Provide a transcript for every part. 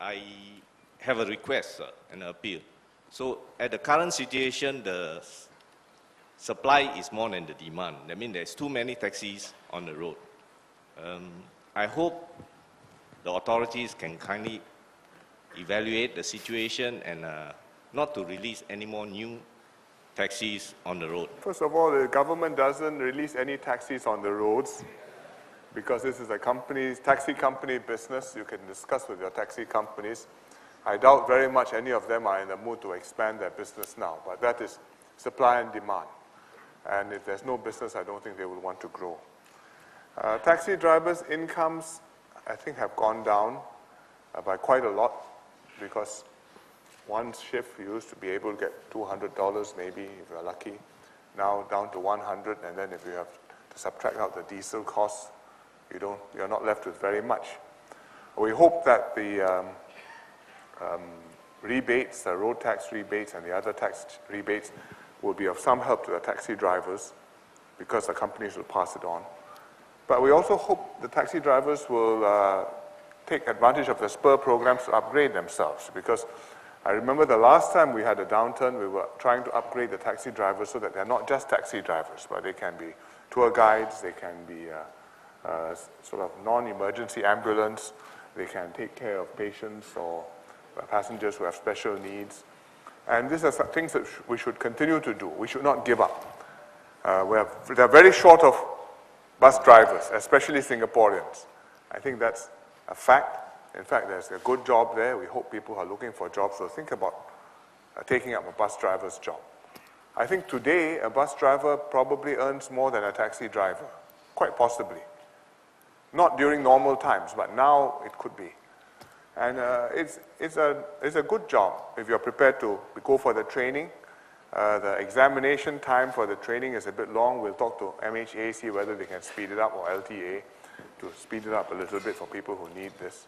I have a request, an appeal. So at the current situation, the supply is more than the demand. That means there's too many taxis on the road. I hope the authorities can kindly evaluate the situation and not to release any more new taxis on the road. First of all, the government doesn't release any taxis on the roads because this is a taxi company business. You can discuss with your taxi companies. I doubt very much any of them are in the mood to expand their business now, but that is supply and demand. And if there's no business, I don't think they will want to grow. Taxi drivers' incomes, I think, have gone down by quite a lot because one shift you used to be able to get $200 maybe if you're lucky, now down to $100, and then if you have to subtract out the diesel costs, you're not left with very much. We hope that the rebates, the road tax rebates and the other tax rebates will be of some help to the taxi drivers because the companies will pass it on. But we also hope the taxi drivers will take advantage of the spur programs to upgrade themselves, because I remember the last time we had a downturn, we were trying to upgrade the taxi drivers so that they're not just taxi drivers, but they can be tour guides, they can be sort of non-emergency ambulance, they can take care of patients or passengers who have special needs. And these are some things that we should continue to do. We should not give up. They're very short of bus drivers, especially Singaporeans. I think that's a fact. In fact, there's a good job there. We hope people are looking for jobs, so think about taking up a bus driver's job. I think today, a bus driver probably earns more than a taxi driver, quite possibly. Not during normal times, but now it could be. And it's a good job if you're prepared to go for the training. The examination time for the training is a bit long. We'll talk to MHA, see whether they can speed it up, or LTA, to speed it up a little bit for people who need this.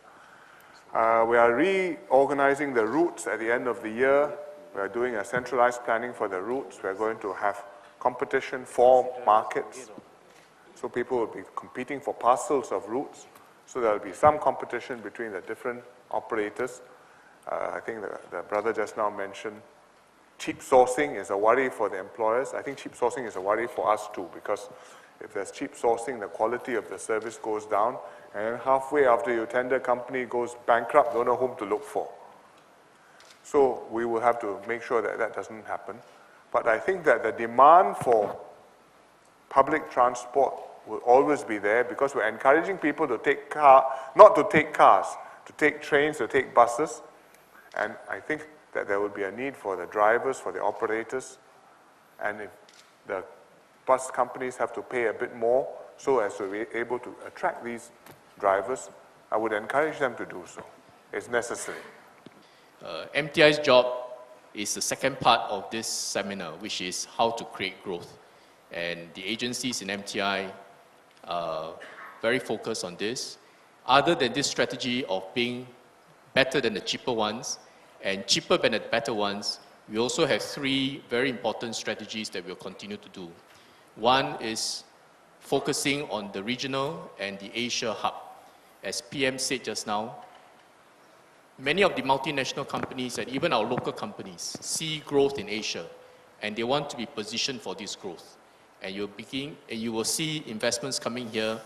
We are reorganizing the routes at the end of the year. We are doing a centralized planning for the routes. We are going to have competition for markets. So people will be competing for parcels of routes. So there will be some competition between the different operators. I think the brother just now mentioned cheap sourcing is a worry for the employers. I think cheap sourcing is a worry for us too, because if there's cheap sourcing, the quality of the service goes down, and then halfway after your tender company goes bankrupt, don't know whom to look for. So we will have to make sure that that doesn't happen. But I think that the demand for public transport will always be there, because we're encouraging people to take not to take cars, to take trains, to take buses. And I think that there will be a need for the drivers, for the operators, and if the bus companies have to pay a bit more so as to be able to attract these drivers, I would encourage them to do so. It's necessary. MTI's job is the second part of this seminar, which is how to create growth. And the agencies in MTI are very focused on this. Other than this strategy of being better than the cheaper ones and cheaper than the better ones, we also have three very important strategies that we'll continue to do. One is focusing on the regional and the Asia hub. As PM said just now, many of the multinational companies and even our local companies see growth in Asia, and they want to be positioned for this growth. And you will see investments coming here,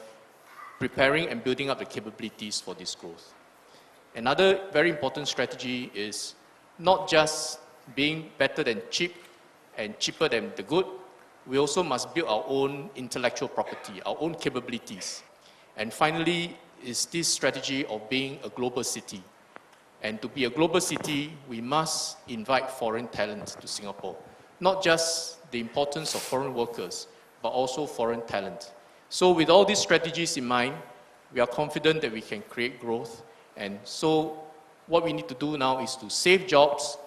preparing and building up the capabilities for this growth. Another very important strategy is not just being better than cheap and cheaper than the good. We also must build our own intellectual property, our own capabilities. And finally, is this strategy of being a global city. And to be a global city, we must invite foreign talent to Singapore. Not just the importance of foreign workers, but also foreign talent. So with all these strategies in mind, we are confident that we can create growth. And so what we need to do now is to save jobs,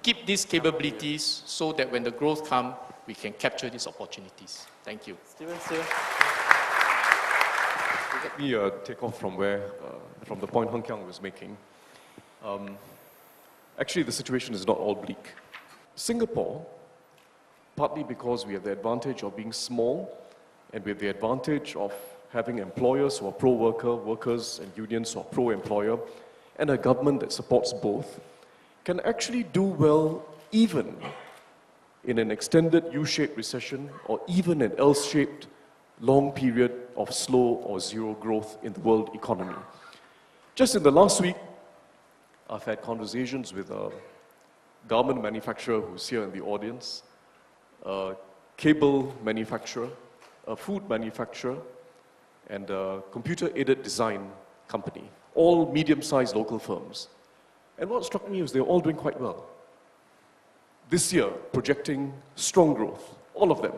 keep these capabilities so that when the growth comes, we can capture these opportunities. Thank you. Stephen, sir. Let me take off from from the point Heng Kiang was making. Actually, the situation is not all bleak. Singapore, partly because we have the advantage of being small, and we have the advantage of having employers who are pro-worker, workers and unions who are pro-employer, and a government that supports both can actually do well even in an extended U-shaped recession or even an L-shaped long period of slow or zero growth in the world economy. Just in the last week, I've had conversations with a garment manufacturer who's here in the audience, a cable manufacturer, a food manufacturer, and a computer-aided design company, all medium-sized local firms. And what struck me was they're all doing quite well. This year, projecting strong growth, all of them.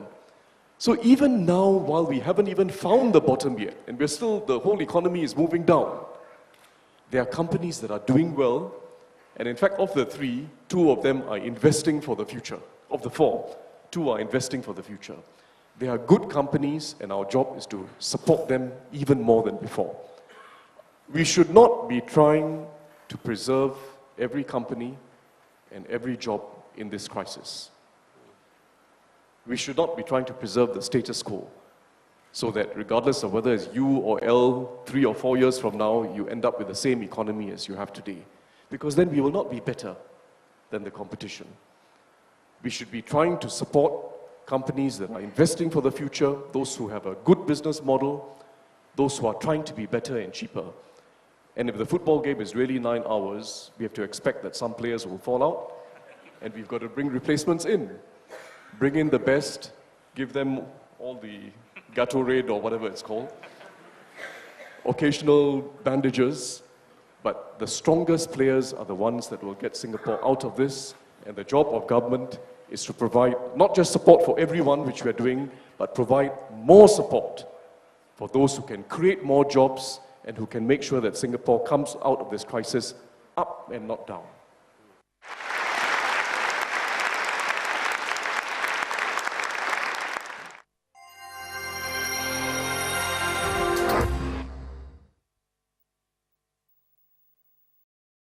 So even now, while we haven't even found the bottom yet, and we're still, the whole economy is moving down, there are companies that are doing well, and in fact, of the 3, 2 of them are investing for the future. Of the 4, 2 are investing for the future. They are good companies, and our job is to support them even more than before. We should not be trying to preserve every company and every job in this crisis. We should not be trying to preserve the status quo so that regardless of whether it's U or L, 3 or 4 years from now, you end up with the same economy as you have today. Because then we will not be better than the competition. We should be trying to support companies that are investing for the future, those who have a good business model, those who are trying to be better and cheaper. And if the football game is really 9 hours, we have to expect that some players will fall out, and we've got to bring replacements in. Bring in the best, give them all the Gatorade or whatever it's called, occasional bandages, but the strongest players are the ones that will get Singapore out of this, and the job of government is to provide not just support for everyone, which we are doing, but provide more support for those who can create more jobs and who can make sure that Singapore comes out of this crisis up and not down.